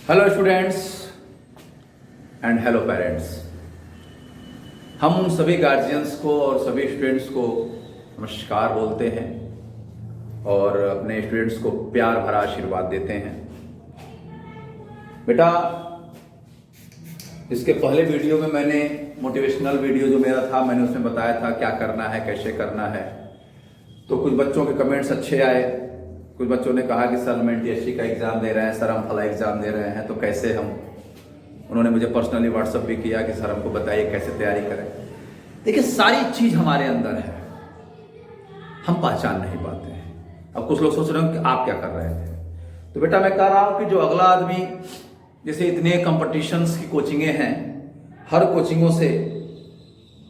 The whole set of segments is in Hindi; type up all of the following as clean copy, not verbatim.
Hello students and hello parents. हम उन सभी गार्जियंस को और सभी स्टूडेंट्स को नमस्कार बोलते हैं और अपने स्टूडेंट्स को प्यार भरा आशीर्वाद देते हैं। बेटा, इसके पहले वीडियो में मैंने मोटिवेशनल वीडियो जो मेरा था, मैंने उसमें बताया था क्या करना है, कैसे करना है। तो कुछ बच्चों के कमेंट्स अच्छे आए। कुछ बच्चों ने कहा कि सर हम NTSC का एग्ज़ाम दे रहे हैं, सर हम फला एग्ज़ाम दे रहे हैं, तो कैसे हम। उन्होंने मुझे पर्सनली व्हाट्सअप भी किया कि सर हमको बताइए कैसे तैयारी करें। देखिए, सारी चीज़ हमारे अंदर है, हम पहचान नहीं पाते हैं। अब कुछ लोग सोच रहे हो कि आप क्या कर रहे थे। तो बेटा, मैं कह रहा हूँ कि जो अगला आदमी, जैसे इतने कंपटीशंस की कोचिंगें हैं, हर कोचिंगों से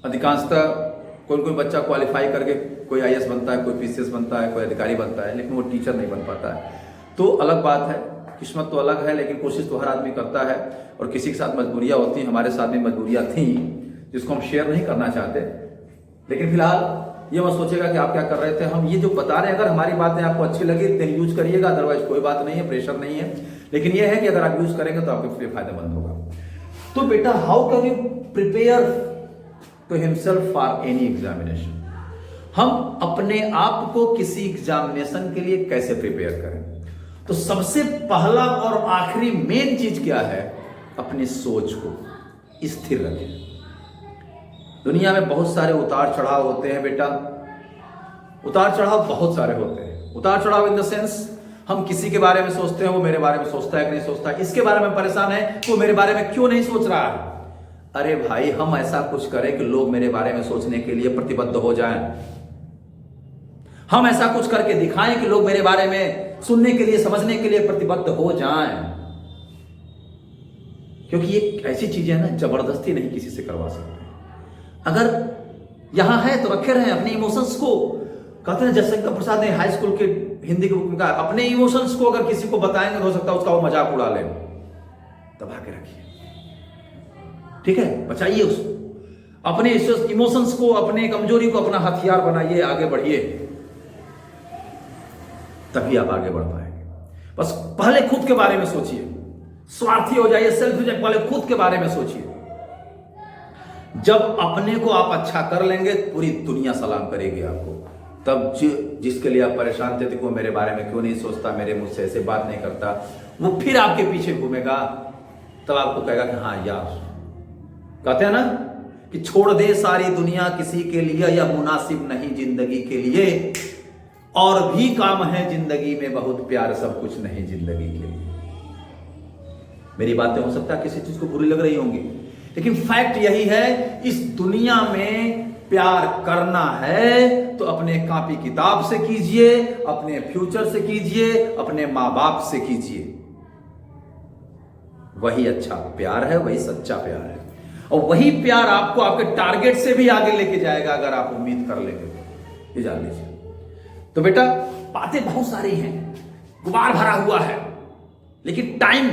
अधिकांशतः कोई बच्चा क्वालिफाई करके कोई IAS बनता है, कोई PCS बनता है, कोई अधिकारी बनता है, लेकिन वो टीचर नहीं बन पाता है। तो अलग बात है, किस्मत तो अलग है, लेकिन कोशिश तो हर आदमी करता है। और किसी के साथ मजबूरियाँ होती हैं, हमारे साथ भी मजबूरियाँ थी जिसको हम शेयर नहीं करना चाहते। लेकिन फिलहाल ये मत सोचेगा कि आप क्या कर रहे थे। हम ये जो बता रहे हैं, अगर हमारी बातें आपको अच्छी लगी तो यूज करिएगा, अदरवाइज कोई बात नहीं है, प्रेशर नहीं है। लेकिन ये है कि अगर आप यूज करेंगे तो आपके लिए फायदेमंद होगा। तो बेटा, how can you prepare to himself for any examination. हम अपने आप को किसी एग्जामिनेशन के लिए कैसे प्रिपेयर करें। तो सबसे पहला और आखिरी मेन चीज क्या है, अपनी सोच को स्थिर रखें। दुनिया में बहुत सारे उतार चढ़ाव होते हैं बेटा, उतार चढ़ाव बहुत सारे होते हैं। उतार चढ़ाव इन द सेंस, हम किसी के बारे में सोचते हैं, वो मेरे बारे में सोचता है कि नहीं सोचता, इसके बारे में परेशान है, वो मेरे बारे में क्यों नहीं सोच रहा है। अरे भाई, हम ऐसा कुछ करें कि लोग मेरे बारे में सोचने के लिए प्रतिबद्ध हो जाएं। हम ऐसा कुछ करके दिखाएं कि लोग मेरे बारे में सुनने के लिए, समझने के लिए प्रतिबद्ध हो जाएं। क्योंकि ये ऐसी चीजें हैं ना, जबरदस्ती नहीं किसी से करवा सकते। अगर यहां है तो रखे रहें अपने इमोशंस को। कहते हैं जयशंकर प्रसाद ने हाई स्कूल के हिंदी के बुक में कहा, अपने इमोशंस को अगर किसी को बताएंगे तो हो सकता है उसका वो मजाक उड़ा ले। दबा के रखिए, ठीक है, बचाइए उसको। अपने इमोशंस को, अपने कमजोरी को अपना हथियार बनाइए, आगे बढ़िए, तभी आप आगे बढ़ पाएंगे। बस पहले खुद के बारे में सोचिए, स्वार्थी हो जाइए, सेल्फ रिजेक्ट, पहले खुद के बारे में सोचिए। जब अपने को आप अच्छा कर लेंगे, पूरी दुनिया सलाम करेगी आपको। तब जिसके लिए आप परेशान थे कि वो मेरे बारे में क्यों नहीं सोचता, मेरे मुझसे ऐसे बात नहीं करता, वो फिर आपके पीछे घूमेगा। तब आपको कहेगा कि हाँ यार, कहते हैं ना कि छोड़ दे सारी दुनिया किसी के लिए, यह मुनासिब नहीं जिंदगी के लिए। और भी काम है जिंदगी में बहुत प्यार, सब कुछ नहीं जिंदगी के लिए। मेरी बातें हो सकता है किसी चीज को बुरी लग रही होंगी, लेकिन फैक्ट यही है, इस दुनिया में प्यार करना है तो अपने कॉपी किताब से कीजिए, अपने फ्यूचर से कीजिए, अपने मां बाप से कीजिए। वही अच्छा प्यार है, वही सच्चा प्यार है। और वही प्यार आपको आपके टारगेट से भी आगे लेके जाएगा, अगर आप उम्मीद कर लेंगे। ये जान लीजिए। तो बेटा, बातें बहुत सारी हैं, गुबार भरा हुआ है, लेकिन टाइम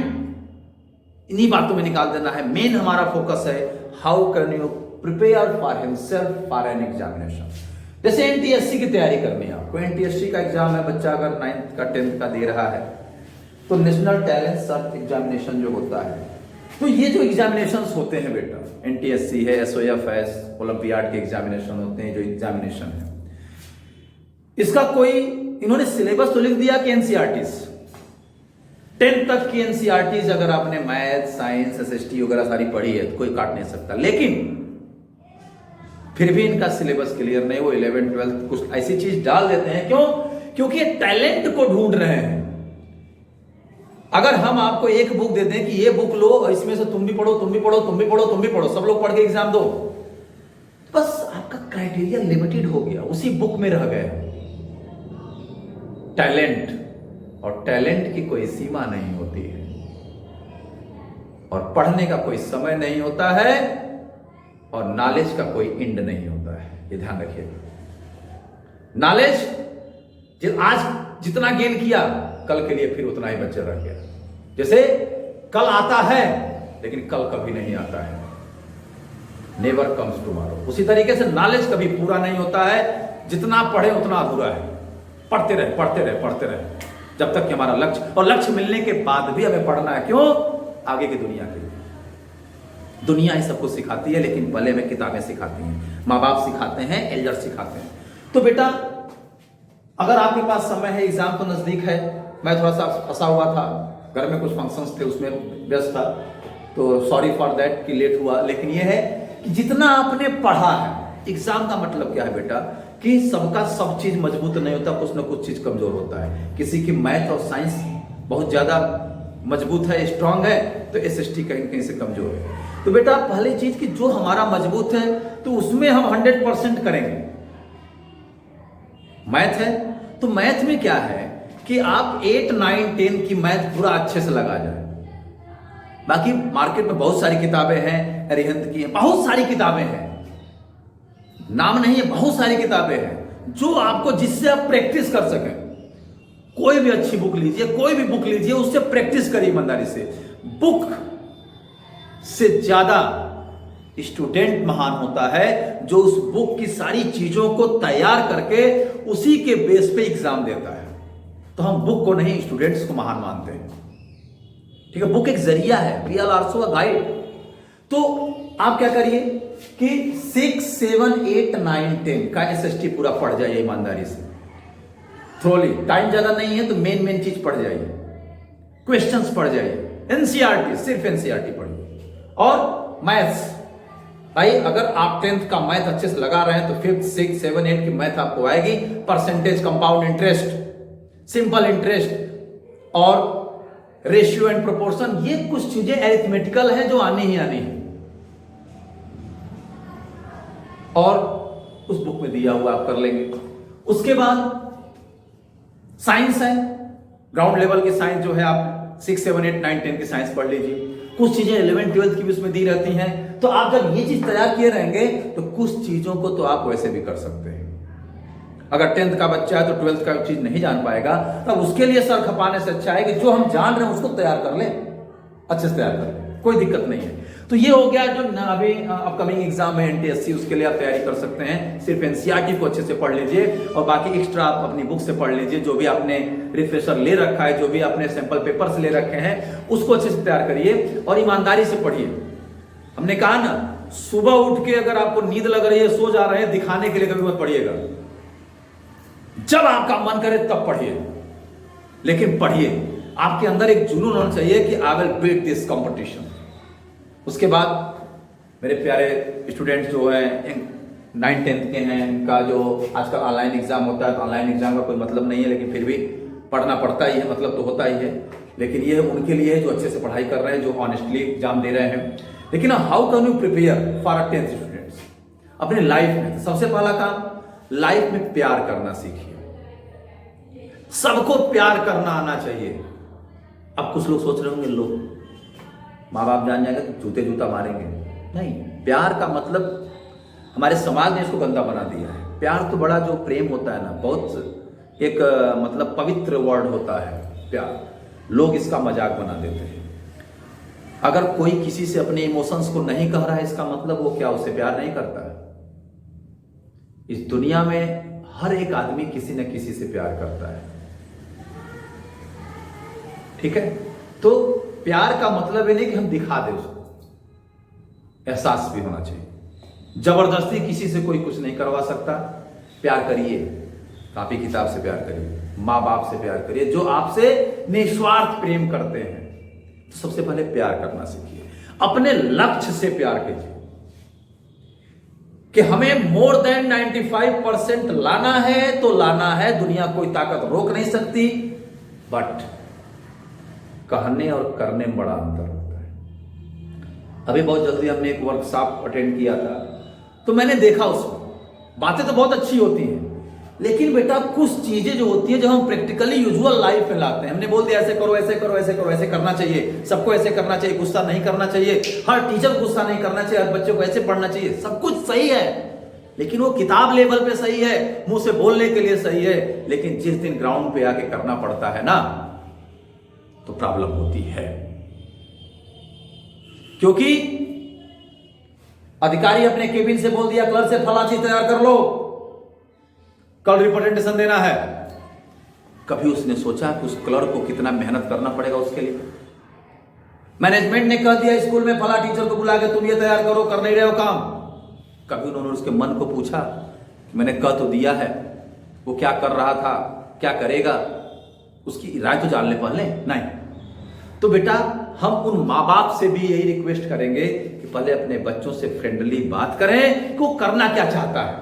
इन्हीं बातों में निकाल देना है। मेन हमारा फोकस है, how can you prepare for himself for an examination. जैसे NTSC की तैयारी करनी है आपको, NTSC का एग्जाम है, बच्चा अगर 9th का 10th का दे रहा है, तो नेशनल टैलेंट सर्च एग्जामिनेशन जो होता है, तो ये जो एग्जामिनेशंस होते हैं बेटा, NTSC है, SOFS, ओलंपियाड के एग्जामिनेशन होते हैं, जो एग्जामिनेशन है, इसका कोई इन्होंने सिलेबस तो लिख दिया कि NCERTs 10th तक की NCERTs अगर आपने मैथ, साइंस, SST वगैरह सारी पढ़ी है तो कोई काट नहीं सकता। लेकिन फिर भी इनका सिलेबस क्लियर नहीं, वो 11th 12th कुछ ऐसी चीज डाल देते हैं। क्यों? क्योंकि टैलेंट को ढूंढ रहे हैं। अगर हम आपको एक बुक दे दें कि ये बुक लो और इसमें से तुम भी पढ़ो, तुम भी पढ़ो, तुम भी पढ़ो, तुम भी पढ़ो, सब लोग पढ़ के एग्जाम दो, बस आपका क्राइटेरिया लिमिटेड हो गया, उसी बुक में रह गए। टैलेंट, और टैलेंट की कोई सीमा नहीं होती है, और पढ़ने का कोई समय नहीं होता है, और नॉलेज का कोई एंड नहीं होता है। ये ध्यान रखिएगा। नॉलेज आज जितना गेन किया, कल के लिए फिर उतना ही बच्चा रह गया। जैसे कल आता है, लेकिन कल कभी नहीं आता है, नेवर कम्स टुमारो। उसी तरीके से नॉलेज कभी पूरा नहीं होता है, जितना पढ़े उतना अधूरा है। पढ़ते रहे, पढ़ते रहे, पढ़ते रहे। जब तक कि हमारा लक्ष्य, और लक्ष्य मिलने के बाद भी हमें पढ़ना है। क्यों? आगे की दुनिया के लिए। दुनिया ही सब कुछ सिखाती है, लेकिन भले में किताबें सिखाती हैं, माँ बाप सिखाते हैं, एल्डर सिखाते हैं। तो बेटा अगर आपके पास समय है, एग्जाम तो नजदीक है, मैं थोड़ा सा फंसा हुआ था, घर में कुछ फंक्शंस थे उसमें व्यस्त था, तो सॉरी फॉर दैट कि लेट हुआ। लेकिन यह है कि जितना आपने पढ़ा है, एग्जाम का मतलब क्या है बेटा कि सबका सब चीज मजबूत नहीं होता, कुछ ना कुछ चीज कमजोर होता है। किसी की मैथ और साइंस बहुत ज्यादा मजबूत है, स्ट्रांग है, तो एसएसटी कहीं कहीं से कमजोर है। तो बेटा पहली चीज कि जो हमारा मजबूत है तो उसमें हम 100% करेंगे। मैथ है तो मैथ में क्या है कि आप 8, 9, 10 की मैथ पूरा अच्छे से लगा जाए। बाकी मार्केट में बहुत सारी किताबें हैं, अरिहंत की हैं, बहुत सारी किताबें हैं, नाम नहीं है, बहुत सारी किताबें हैं जो आपको, जिससे आप प्रैक्टिस कर सकें। कोई भी अच्छी बुक लीजिए, कोई भी बुक लीजिए, उससे प्रैक्टिस करिए ईमानदारी से। बुक से ज्यादा स्टूडेंट महान होता है जो उस बुक की सारी चीजों को तैयार करके उसी के बेस पे एग्जाम देता है। तो हम बुक को नहीं, स्टूडेंट्स को महान मानते हैं। ठीक है, बुक एक जरिया है, we are also a guide. तो आप क्या करिए कि 6, 7, 8, 9, 10 का एसएसटी पूरा पढ़ जाइए ईमानदारी से, थ्रोली। टाइम ज्यादा नहीं है तो मेन चीज पढ़ जाइए, क्वेश्चंस पढ़ जाइए, एनसीईआरटी, सिर्फ एनसीईआरटी पढ़िए। और मैथ्स, भाई अगर आप 10th का मैथ अच्छे से लगा रहे हैं तो 5th, 6th, 7, 8 की मैथ आपको आएगी। Percentage, compound interest, simple interest और रेशियो एंड प्रोपोर्शन, ये कुछ चीजें अरिथमेटिकल हैं जो आनी ही आनी है, और उस बुक में दिया हुआ आप कर लेंगे। उसके बाद साइंस है, ग्राउंड लेवल की साइंस जो है आप 6, 7, 8, 9, 10 की साइंस पढ़ लीजिए। कुछ चीजें 11, 12 की भी उसमें दी रहती हैं। तो आप जब ये चीज तैयार किए रहेंगे तो कुछ चीजों को तो आप वैसे भी कर सकते हैं। अगर 10th का बच्चा है तो 12th का चीज नहीं जान पाएगा, तब उसके लिए सर खपाने से अच्छा है कि जो हम जान रहे हैं उसको तैयार कर लें, अच्छे से तैयार कर लें, कोई दिक्कत नहीं है। तो ये हो गया जो अभी अपकमिंग एग्जाम है एनटीएससी, उसके लिए आप तैयारी कर सकते हैं। सिर्फ एनसीईआरटी को अच्छे से पढ़ लीजिए और बाकी एक्स्ट्रा आप अपनी बुक से पढ़ लीजिए। जो भी आपने रिफ्रेशर ले रखा है, जो भी आपने सैंपल पेपर्स ले रखे हैं, उसको अच्छे से तैयार करिए और ईमानदारी से पढ़िए। हमने कहा ना, सुबह उठ के अगर आपको नींद लग रही है, सो जा रहे हैं, दिखाने के लिए कभी मत पढ़िएगा। जब आपका मन करे तब पढ़िए, लेकिन पढ़िए। आपके अंदर एक जुनून होना चाहिए कि I will beat this competition. उसके बाद मेरे प्यारे स्टूडेंट्स जो हैं 9, 10 के हैं, इनका जो आजकल ऑनलाइन एग्जाम होता है, तो ऑनलाइन एग्जाम का कोई मतलब नहीं है, लेकिन फिर भी पढ़ना पड़ता ही है, मतलब तो होता ही है। लेकिन ये उनके लिए है जो अच्छे से पढ़ाई कर रहे हैं, जो ऑनेस्टली एग्जाम दे रहे हैं। लेकिन how can you prepare for a 10th students अपने लाइफ में? सबसे पहला काम, लाइफ में प्यार करना सीखिए। सबको प्यार करना आना चाहिए। अब कुछ लोग सोच रहे होंगे, लोग माँ बाप जान जाएंगे तो जूते जूता मारेंगे। नहीं, प्यार का मतलब हमारे समाज ने इसको गंदा बना दिया है। प्यार तो बड़ा जो प्रेम होता है ना, बहुत एक मतलब पवित्र वर्ड होता है प्यार। लोग इसका मजाक बना देते हैं। अगर कोई किसी से अपने इमोशंस को नहीं कह रहा है, इसका मतलब वो क्या उसे प्यार नहीं करता है? इस दुनिया में हर एक आदमी किसी न किसी से प्यार करता है। ठीक है, तो प्यार का मतलब ये नहीं कि हम दिखा दें उसको, एहसास भी होना चाहिए। जबरदस्ती किसी से कोई कुछ नहीं करवा सकता। प्यार करिए, कापी किताब से प्यार करिए, माँ बाप से प्यार करिए, जो आपसे निस्वार्थ प्रेम करते हैं। तो सबसे पहले प्यार करना सीखिए। अपने लक्ष्य से प्यार कीजिए कि हमें मोर देन 95% लाना है तो लाना है, दुनिया कोई ताकत रोक नहीं सकती। बट कहने और करने में बड़ा अंतर होता है। अभी बहुत जल्दी हमने एक वर्कशॉप अटेंड किया था, तो मैंने देखा उसमें बातें तो बहुत अच्छी होती हैं, लेकिन बेटा कुछ चीजें जो होती है जो हम प्रैक्टिकली यूजुअल लाइफ में लाते हैं। हमने बोल दिया ऐसे करो, ऐसे करो, ऐसे करो, ऐसे करना चाहिए, सबको ऐसे करना चाहिए, गुस्सा नहीं करना चाहिए, हर टीचर को गुस्सा नहीं करना चाहिए, हर बच्चों को ऐसे पढ़ना चाहिए। सब कुछ सही है, लेकिन वो किताब लेवल पे सही है, मुंह से बोलने के लिए सही है, लेकिन जिस दिन ग्राउंड पे आके करना पड़ता है ना, तो प्रॉब्लम होती है। क्योंकि अधिकारी अपने केबिन से बोल दिया कल से फला चीज तैयार कर लो, कल रिप्रेजेंटेशन देना है, कभी उसने सोचा कि उस क्लर्क को कितना मेहनत करना पड़ेगा उसके लिए? मैनेजमेंट ने कह दिया स्कूल में फला टीचर को बुला के तुम ये तैयार करो, कर नहीं रहे हो काम। कभी उन्होंने उसके मन को पूछा कि मैंने कह तो दिया है, वो क्या कर रहा था, क्या करेगा, उसकी राय तो जान ले पहले। नहीं। तो बेटा हम उन माँ बाप से भी यही रिक्वेस्ट करेंगे कि पहले अपने बच्चों से फ्रेंडली बात करें कि वो करना क्या चाहता है।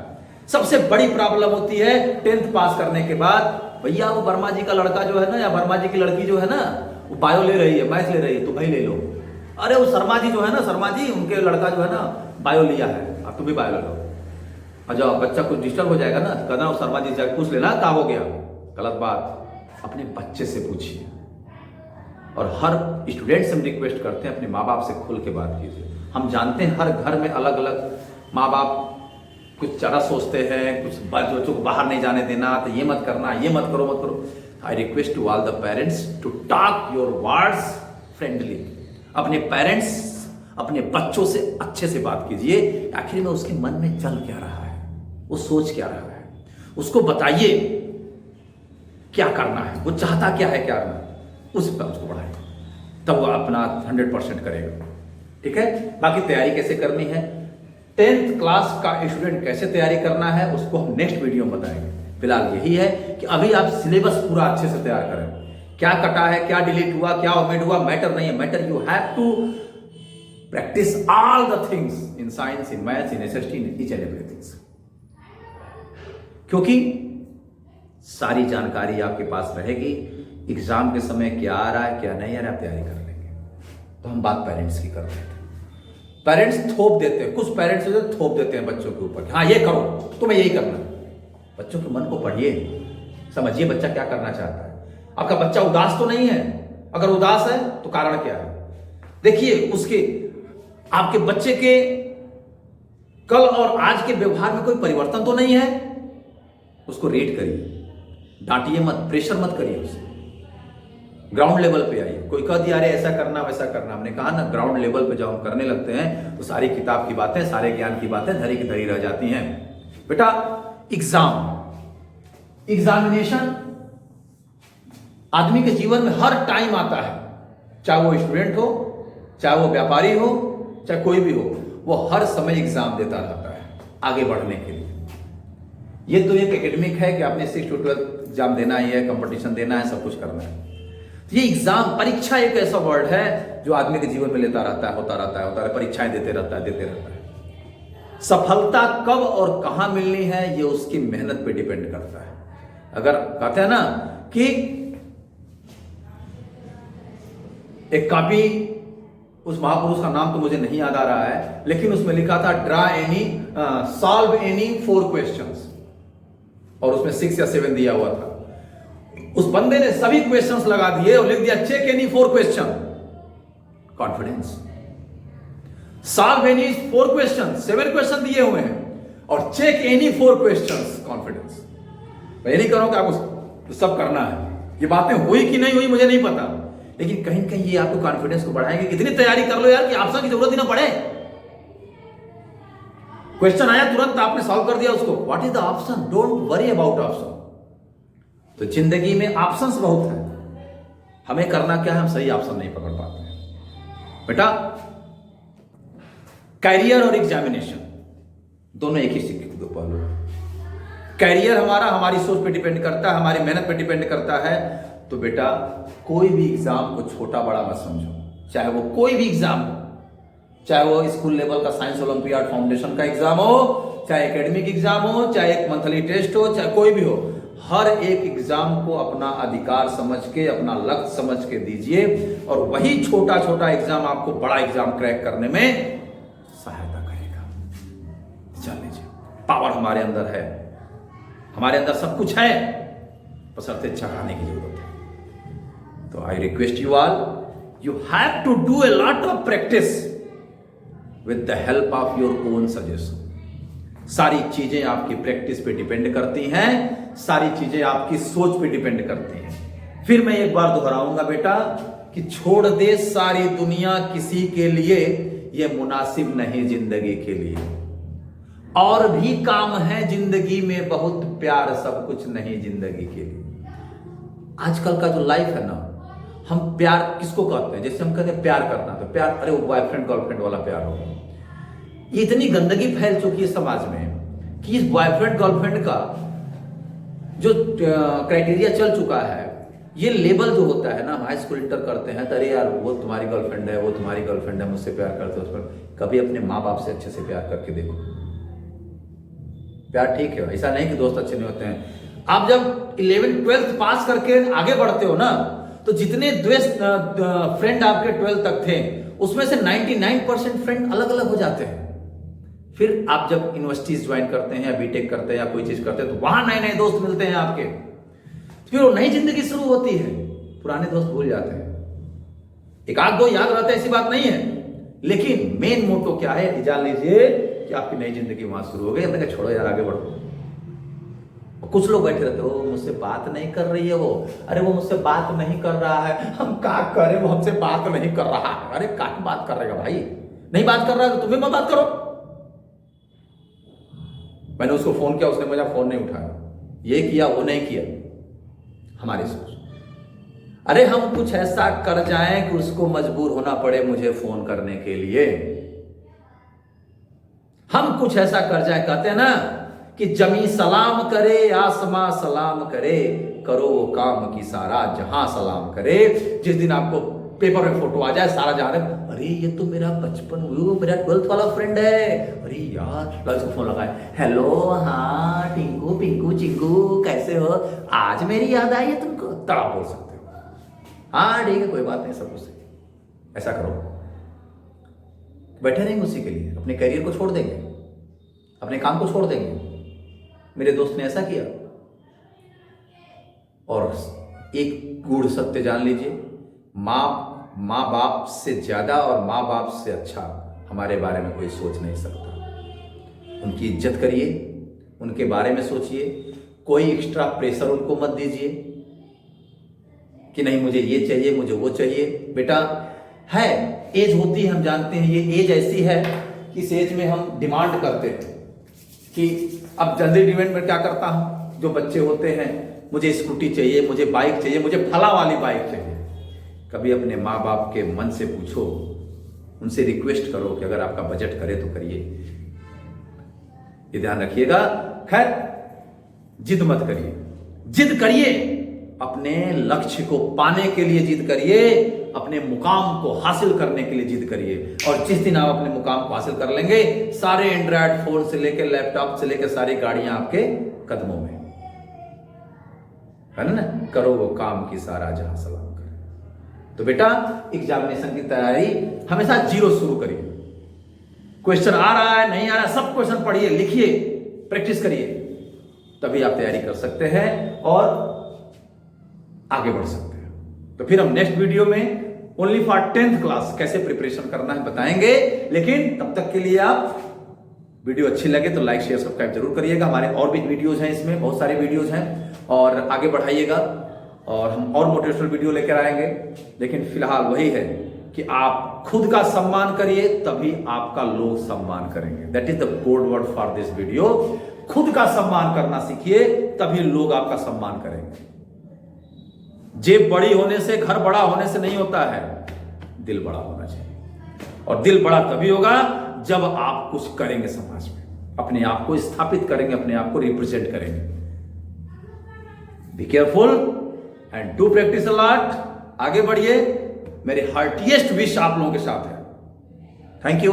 सबसे बड़ी प्रॉब्लम होती है 10th पास करने के बाद, भैया वो वर्मा जी का लड़का जो है ना, या वर्मा जी की लड़की जो है ना, वो बायो ले रही है, मैथ्स ले रही है, तो भाई ले लो। अरे वो शर्मा जी जो है ना, शर्मा जी उनके लड़का जो है ना बायो लिया है, अब तुम भी बायो ले लो। और जब बच्चा कुछ डिस्टर्ब हो जाएगा ना, कहना वो शर्मा जी से पूछ लेना क्या हो गया। गलत बात, अपने बच्चे से पूछिए। और हर स्टूडेंट से हम रिक्वेस्ट करते हैं अपने माँ बाप से खुल के बात कीजिए। हम जानते हैं हर घर में अलग अलग माँ बाप कुछ ज़्यादा सोचते हैं, कुछ बच्चों को बाहर नहीं जाने देना, तो ये मत करना, ये मत करो, मत करो। I request to all the parents to talk your words friendly. अपने पेरेंट्स, अपने बच्चों से अच्छे से बात कीजिए। आखिर में उसके मन में चल क्या रहा है, वो सोच क्या रहा है, उसको बताइए क्या करना है, वो चाहता क्या है, क्या करना, उस पर उसको बढ़ाए, तब वो अपना 100% करेगा। ठीक है। बाकी तैयारी कैसे करनी है, 10th क्लास का स्टूडेंट कैसे तैयारी करना है, उसको हम नेक्स्ट वीडियो में बताएंगे। फिलहाल यही है कि अभी आप सिलेबस पूरा अच्छे से तैयार करें। क्या कटा है, क्या डिलीट हुआ, क्या ओमिट हुआ, मैटर नहीं है। Matter you have to practise all the things in science, in maths, in SST, in each and everything. क्योंकि सारी जानकारी आपके पास रहेगी। एग्जाम के समय क्या आ रहा है, क्या नहीं आ रहा है, आप तैयारी कर लेंगे। तो हम बात पेरेंट्स की कर रहे थे। पेरेंट्स थोप देते हैं, कुछ पेरेंट्स थोप देते हैं बच्चों के ऊपर, हाँ ये करो, तुम्हें यही करना है। बच्चों के मन को पढ़िए, समझिए बच्चा क्या करना चाहता है। आपका बच्चा उदास तो नहीं है, अगर उदास है तो कारण क्या है, देखिए उसके, आपके बच्चे के कल और आज के व्यवहार में कोई परिवर्तन तो नहीं है, उसको रेट करिए, डांटिए मत, प्रेशर मत करिए उसे। ग्राउंड लेवल पे आइए। कोई कह दिया अरे ऐसा करना वैसा करना, हमने कहा ना ग्राउंड लेवल पे जब हम करने लगते हैं तो सारी किताब की बातें, सारे ज्ञान की बातें धरी की धरी रह जाती हैं। बेटा एग्जामिनेशन आदमी के जीवन में हर टाइम आता है, चाहे वो स्टूडेंट हो, चाहे वो व्यापारी हो, चाहे कोई भी हो, वो हर समय एग्जाम देता रहता है आगे बढ़ने के लिए। ये तो एक एकेडमिक है कि आपने 6 to 12 एग्जाम देना ही है, कंपटीशन देना है, सब कुछ करना है। ये एग्जाम, परीक्षा एक ऐसा वर्ड है जो आदमी के जीवन में लेता रहता है, होता रहता है, परीक्षाएं देते रहता है। सफलता कब और कहां मिलनी है ये उसकी मेहनत पे डिपेंड करता है। अगर कहते हैं ना कि एक कॉपी, उस महापुरुष का नाम तो मुझे नहीं याद आ रहा है, लेकिन उसमें लिखा था सॉल्व एनी 4 क्वेश्चंस, और उसमें 6 या 7 दिया हुआ था। उस बंदे ने सभी क्वेश्चंस लगा दिए और लिख दिया check any 4 question, confidence. Solve any 4 question, 7 question दिए हुए हैं, और चेक एनी 4 क्वेश्चंस, कॉन्फिडेंस। मैं ये नहीं कह रहा हूं कि आपको सब करना है, ये बातें हुई कि नहीं हुई मुझे नहीं पता, लेकिन कहीं ना कहीं ये आपको कॉन्फिडेंस को बढ़ाएंगे। इतनी तैयारी कर लो यार कि ऑप्शन की जरूरत ही ना पड़े। क्वेश्चन आया तुरंत आपने सॉल्व कर दिया उसको, what is the option, don't worry about option. तो जिंदगी में ऑप्शंस बहुत है, हमें करना क्या है, हम सही ऑप्शन नहीं पकड़ पाते हैं। बेटा कैरियर और एग्जामिनेशन दोनों एक ही सिक्के के दो पहलू हैं। कैरियर हमारा हमारी सोच पे डिपेंड करता है, हमारी मेहनत पे डिपेंड करता है। तो बेटा कोई भी एग्जाम को छोटा बड़ा मत समझो, चाहे वो कोई भी एग्जाम हो, चाहे वो स्कूल लेवल का साइंस ओलंपियाड फाउंडेशन का एग्जाम हो, चाहे एकेडमिक एग्जाम हो, चाहे एक मंथली टेस्ट हो, चाहे कोई भी हो, हर एक एग्जाम को अपना अधिकार समझ के, अपना लक्ष्य समझ के दीजिए, और वही छोटा छोटा एग्जाम आपको बड़ा एग्जाम क्रैक करने में सहायता करेगा। चल लीजिए, पावर हमारे अंदर है, हमारे अंदर सब कुछ है, बशर्ते चढ़ाने की जरूरत है। तो I request you all, you have to do a lot of practice with the help of your own suggestion. सारी चीजें आपकी प्रैक्टिस पे डिपेंड करती हैं, सारी चीजें आपकी सोच पे डिपेंड करती हैं। फिर मैं एक बार दोहराऊंगा बेटा कि छोड़ दे सारी दुनिया किसी के लिए, ये मुनासिब नहीं जिंदगी के लिए। और भी काम है जिंदगी में बहुत, प्यार सब कुछ नहीं जिंदगी के लिए। आजकल का जो लाइफ है ना, हम प्यार किसको कहते हैं? जैसे हम कहते हैं प्यार करना, तो प्यार, अरे वो बॉयफ्रेंड गर्लफ्रेंड वाला प्यार हो। ये इतनी गंदगी फैल चुकी है समाज में कि इस बॉयफ्रेंड गर्लफ्रेंड का जो क्राइटेरिया चल चुका है, ये लेबल जो होता है ना, हाई स्कूल इंटर करते हैं, अरे यार वो तुम्हारी गर्लफ्रेंड है, वो तुम्हारी गर्लफ्रेंड है, मुझसे प्यार करते हो। उस पर कभी अपने माँ बाप से अच्छे से प्यार करके देखो। प्यार ठीक है, ऐसा नहीं कि दोस्त अच्छे नहीं होते हैं। आप जब 11th 12th पास करके आगे बढ़ते हो ना, तो जितने फ्रेंड आपके 12th तक थे, उसमें से 99% फ्रेंड अलग अलग हो जाते हैं। फिर आप जब यूनिवर्सिटीज ज्वाइन करते हैं या बीटेक करते हैं या कोई चीज करते हैं, तो वहां नए नए दोस्त मिलते हैं आपके, फिर वो नई जिंदगी शुरू होती है। पुराने दोस्त भूल जाते हैं, एक आध दो याद रहता है, ऐसी बात नहीं है, लेकिन मेन मोटो क्या है जान लीजिए कि आपकी नई जिंदगी वहां शुरू हो गई। हमने कहा छोड़ो यार, आगे बढ़ो। कुछ लोग बैठे रहते हो, मुझसे बात नहीं कर रही है वो, अरे वो मुझसे बात नहीं कर रहा है, हम क्या करें, वो हमसे बात नहीं कर रहा है। अरे क्या बात कर रहेगा भाई, नहीं बात कर रहा है तो तुम्हें मत बात करो। मैंने उसको फोन किया, उसने मेरा फोन नहीं उठाया, ये किया वो नहीं किया। हमारी सोच, अरे हम कुछ ऐसा कर जाएं कि उसको मजबूर होना पड़े मुझे फोन करने के लिए। हम कुछ ऐसा कर जाए, कहते हैं ना कि जमी सलाम करे, आसमां सलाम करे, करो वो काम की सारा जहां सलाम करे। जिस दिन आपको पेपर में फोटो आ जाए, सारा जाने, अरे ये तो मेरा बचपन, मेरा 12th वाला फ्रेंड है, अरे यार, उसको फोन लगाए, हेलो, हाँ टिंकू पिंकू चिंकू कैसे हो, आज मेरी याद आई है तुमको, तड़ा बोल सकते हो। हाँ ठीक है, कोई बात नहीं, सब कुछ ऐसा करो। बैठे रहेंगे उसी के लिए, अपने करियर को छोड़ देंगे, अपने काम को छोड़ देंगे। मेरे दोस्त ने ऐसा किया। और एक गूढ़ सत्य जान लीजिए, माँ बाप से ज्यादा और माँ बाप से अच्छा हमारे बारे में कोई सोच नहीं सकता। उनकी इज्जत करिए, उनके बारे में सोचिए, कोई एक्स्ट्रा प्रेशर उनको मत दीजिए कि नहीं मुझे ये चाहिए, मुझे वो चाहिए। बेटा है, एज होती है, हम जानते हैं, ये एज ऐसी है कि इस एज में हम डिमांड करते हैं कि अब जल्दी डिमांड में क्या करता हूं, जो बच्चे होते हैं, मुझे स्कूटी चाहिए, मुझे बाइक चाहिए, मुझे फला वाली बाइक चाहिए। कभी अपने माँ बाप के मन से पूछो, उनसे रिक्वेस्ट करो कि अगर आपका बजट करे तो करिए। ये ध्यान रखिएगा। खैर, जिद मत करिए, जिद करिए, अपने लक्ष्य को पाने के लिए जिद करिए, अपने मुकाम को हासिल करने के लिए जिद करिए। और जिस दिन आप अपने मुकाम को हासिल कर लेंगे, सारे एंड्रॉयड फोन से लेकर लैपटॉप से लेकर सारी गाड़ियां आपके कदमों में है ना। करो वो काम की सारा जहां सलाम करे। तो बेटा, एग्जामिनेशन की तैयारी हमेशा जीरो शुरू करिए। क्वेश्चन आ रहा है, नहीं आ रहा, सब क्वेश्चन पढ़िए, लिखिए, प्रैक्टिस करिए, तभी आप तैयारी कर सकते हैं और आगे बढ़ सकते हैं। तो फिर हम नेक्स्ट वीडियो में ओनली फॉर 10th क्लास कैसे प्रिपरेशन करना है बताएंगे। लेकिन तब तक के लिए आप, वीडियो अच्छी लगे तो लाइक शेयर सब्सक्राइब जरूर करिएगा। हमारे और भी वीडियोज हैं, इसमें बहुत सारे वीडियोज हैं, और आगे बढ़ाइएगा, और हम और मोटिवेशनल वीडियो लेकर आएंगे। लेकिन फिलहाल वही है कि आप खुद का सम्मान करिए, तभी आपका लोग सम्मान करेंगे। That is the code word for this video. खुद का सम्मान करना सीखिए, तभी लोग आपका सम्मान करेंगे। जेब बड़ी होने से, घर बड़ा होने से नहीं होता है, दिल बड़ा होना चाहिए। और दिल बड़ा तभी होगा जब आप कुछ करेंगे समाज में, अपने आप को स्थापित करेंगे, अपने आप को रिप्रेजेंट करेंगे। Be careful and do practice a lot. आगे बढ़िए, मेरे हार्टिएस्ट विश आप लोगों के साथ है। Thank you.